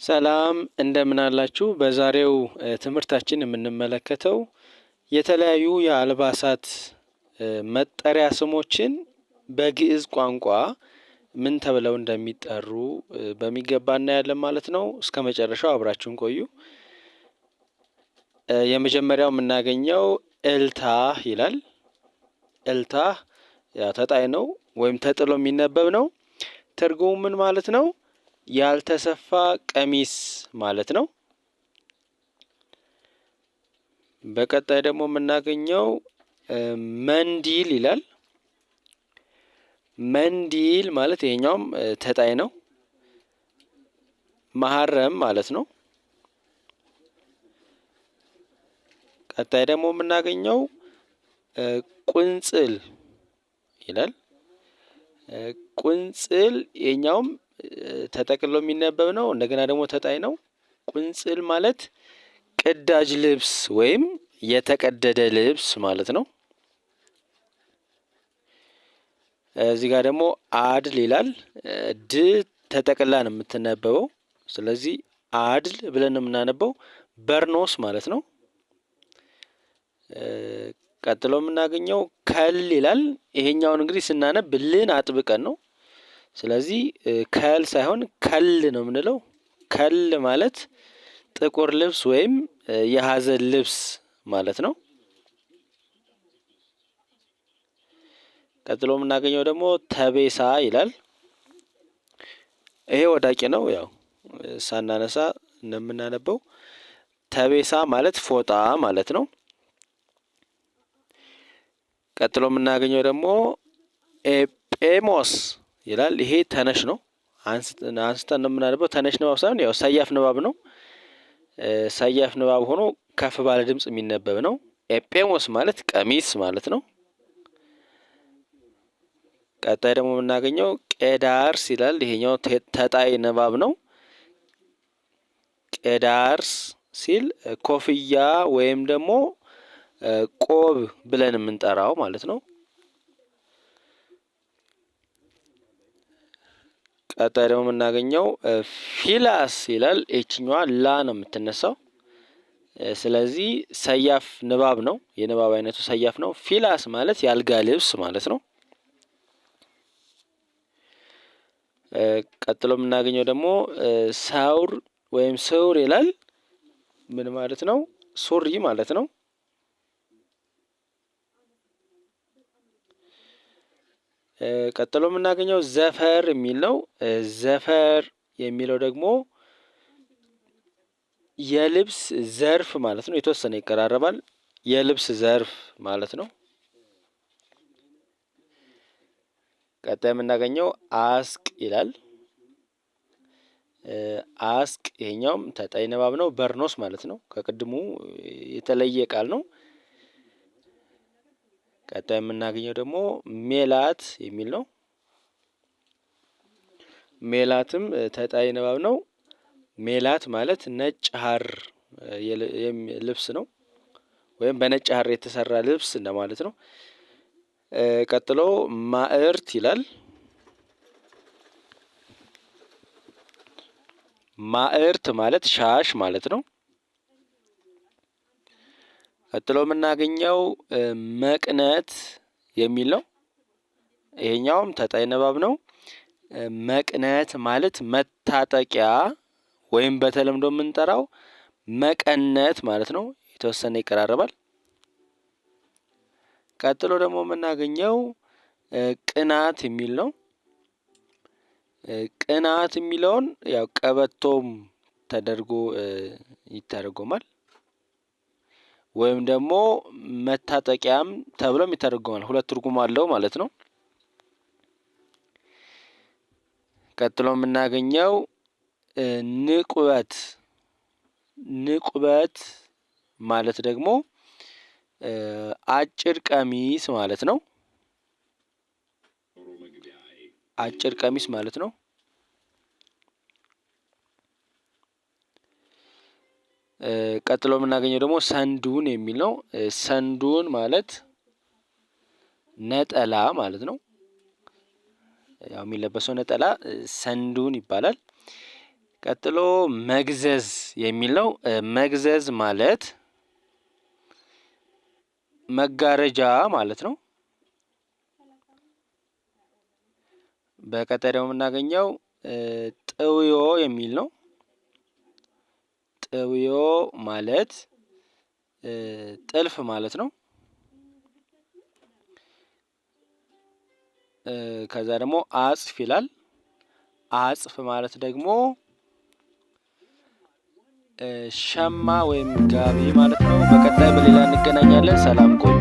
ሰላም እንደምን አላችሁ። በዛሬው ትምህርታችን የምንመለከተው የተለያዩ የአልባሳት መጠሪያ ስሞችን በግዕዝ ቋንቋ ምን ተብለው እንደሚጠሩ በሚገባ እናያለን ማለት ነው። እስከ መጨረሻው አብራችሁን ቆዩ። የመጀመሪያው የምናገኘው እልታህ ይላል። እልታህ ተጣይ ነው ወይም ተጥሎ የሚነበብ ነው። ትርጉሙ ምን ማለት ነው? ያልተሰፋ ቀሚስ ማለት ነው። በቀጣይ ደግሞ የምናገኘው መንዲል ይላል። መንዲል ማለት ይሄኛውም ተጣይ ነው። መሀረም ማለት ነው። ቀጣይ ደግሞ የምናገኘው ቁንጽል ይላል። ቁንጽል ይሄኛውም ተጠቅሎ የሚነበብ ነው። እንደገና ደግሞ ተጣይ ነው። ቁንጽል ማለት ቅዳጅ ልብስ ወይም የተቀደደ ልብስ ማለት ነው። እዚህ ጋር ደግሞ አድል ይላል። ድ ተጠቅላ ነው የምትነበበው። ስለዚህ አድል ብለን የምናነበው በርኖስ ማለት ነው። ቀጥሎ የምናገኘው ከል ይላል። ይሄኛውን እንግዲህ ስናነብ ልን አጥብቀን ነው። ስለዚህ ከል ሳይሆን ከል ነው የምንለው። ከል ማለት ጥቁር ልብስ ወይም የሀዘን ልብስ ማለት ነው። ቀጥሎ የምናገኘው ደግሞ ተቤሳ ይላል። ይሄ ወዳቂ ነው። ያው ሳናነሳ እንደምናነበው ተቤሳ ማለት ፎጣ ማለት ነው። ቀጥሎ የምናገኘው ደግሞ ኤጴሞስ ይላል። ይሄ ተነሽ ነው። አንስተን ነው የምናነበው። ተነሽ ንባብ ሳይሆን ያው ሰያፍ ንባብ ነው። ሰያፍ ንባብ ሆኖ ከፍ ባለ ድምፅ የሚነበብ ነው። ኤጴሞስ ማለት ቀሚስ ማለት ነው። ቀጣይ ደግሞ የምናገኘው ቄዳርስ ይላል። ይሄኛው ተጣይ ንባብ ነው። ቄዳርስ ሲል ኮፍያ ወይም ደግሞ ቆብ ብለን የምንጠራው ማለት ነው። ቀጣይ ደግሞ የምናገኘው ፊላስ ይላል። ይችኛዋ ላ ነው የምትነሳው። ስለዚህ ሰያፍ ንባብ ነው። የንባብ አይነቱ ሰያፍ ነው። ፊላስ ማለት የአልጋ ልብስ ማለት ነው። ቀጥሎ የምናገኘው ደግሞ ሳውር ወይም ስውር ይላል። ምን ማለት ነው? ሱሪ ማለት ነው። ቀጥሎ የምናገኘው ዘፈር የሚል ነው። ዘፈር የሚለው ደግሞ የልብስ ዘርፍ ማለት ነው። የተወሰነ ይቀራረባል። የልብስ ዘርፍ ማለት ነው። ቀጣይ የምናገኘው አስቅ ይላል። አስቅ ይሄኛውም ተጣይ ንባብ ነው። በርኖስ ማለት ነው። ከቅድሙ የተለየ ቃል ነው። ቀጣይ የምናገኘው ደግሞ ሜላት የሚል ነው። ሜላትም ተጣይ ንባብ ነው። ሜላት ማለት ነጭ ሐር ልብስ ነው፣ ወይም በነጭ ሐር የተሰራ ልብስ እንደማለት ነው። ቀጥሎ ማዕርት ይላል። ማዕርት ማለት ሻሽ ማለት ነው። ቀጥሎ የምናገኘው መቅነት የሚል ነው። ይሄኛውም ተጣይ ንባብ ነው። መቅነት ማለት መታጠቂያ ወይም በተለምዶ የምንጠራው መቀነት ማለት ነው። የተወሰነ ይቀራረባል። ቀጥሎ ደግሞ የምናገኘው ቅናት የሚል ነው። ቅናት የሚለውን ያው ቀበቶም ተደርጎ ይተረጎማል፣ ወይም ደግሞ መታጠቂያም ተብሎም ይተረጎማል። ሁለት ትርጉም አለው ማለት ነው። ቀጥሎ የምናገኘው ንቁበት። ንቁበት ማለት ደግሞ አጭር ቀሚስ ማለት ነው። አጭር ቀሚስ ማለት ነው። ቀጥሎ የምናገኘው ደግሞ ሰንዱን የሚል ነው። ሰንዱን ማለት ነጠላ ማለት ነው። ያው የሚለበሰው ነጠላ ሰንዱን ይባላል። ቀጥሎ መግዘዝ የሚል ነው። መግዘዝ ማለት መጋረጃ ማለት ነው። በቀጣይ ደግሞ የምናገኘው ጥውዮ የሚል ነው። ጥውዮ ማለት ጥልፍ ማለት ነው። ከዛ ደግሞ አጽፍ ይላል። አጽፍ ማለት ደግሞ ሸማ ወይም ጋቢ ማለት ነው። በቀጣይ በሌላ እንገናኛለን። ሰላም ቆዩ።